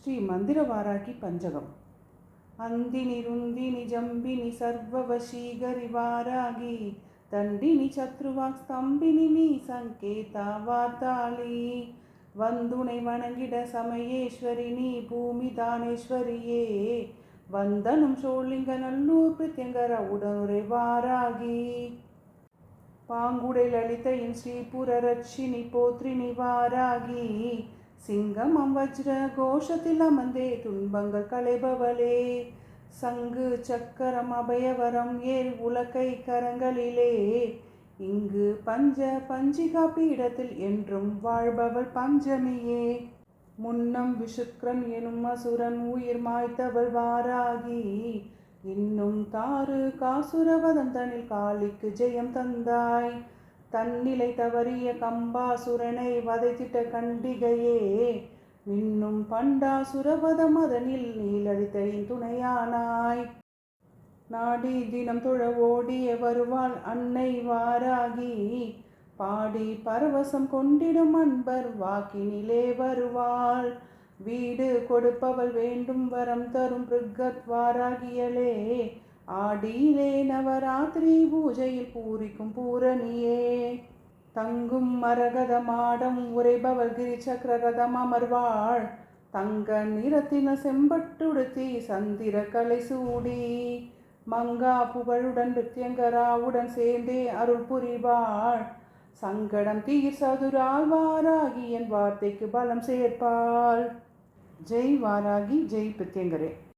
ஸ்ரீ மந்திரவாராகி பஞ்சகம். அந்தினி ருந்தினி ஜம்பினி சர்வவசீகரி வாராகி தண்டினி சத்ருவாக் ஸ்தம்பினி நீ சங்கேதா வார்த்தாளி வந்துனை வணங்கிட சமயேஸ்வரி நீ பூமி தானேஸ்வரியே வந்தனும் சோழிங்க நல்லூர் பிரித்யங்கர உடனுரை வாராகி பாங்குடை லலிதையின் ஸ்ரீபுரரட்சினி போத்ரினி வாராகி சிங்கமம் வஜ்ர கோஷத்தில் அமர்ந்தே துன்பங்கள் களைபவளே சங்கு சக்கரம் அபயவரம் ஏல் உலக்கை கரங்களிலே இங்கு பஞ்சிகா பீடத்தில் என்றும் வாழ்பவள் பஞ்சமியே முன்னம் விஷுக்ரன் எனும் அசுரன் உயிர் மாய்த்தவள் வாராகி இன்னும் தாரு காசுரவதம் தனில் காளிக்கு ஜெயம் தந்தாய் தன்னிலை தவறிய கம்பாசுரனை வதைத்திட்ட கண்டிகையே இன்னும் பண்டாசுரவதம் அதனில் நீலளித்தையின் துணையானாய் நாடி தினம் தொழ ஓடிய வருவாள் அன்னை வாராகி பாடி பரவசம் கொண்டிடும் அன்பர் வாக்கினிலே வருவாள் வீடு கொடுப்பவள் வேண்டும் வரம் தரும் பிருகத் வாராகியலே ஆடியிலே நவராத்திரி பூஜையில் பூரிக்கும் பூரணியே தங்கும் மரகத மாடம் உரைபவள் கிரி சக்கரரதம் அமர்வாள் தங்க நிறத்தின செம்பட்டுடுத்தி சந்திர கலை சூடி மங்கா புகழுடன் பிரித்யங்கராவுடன் சேர்ந்தே அருள் புரிவாள் சங்கடம் தீர் சதுரால் வாராகி என் வார்த்தைக்கு பலம் சேர்ப்பாள். ஜெய் வாராகி, ஜெய் பிரித்யங்கரே.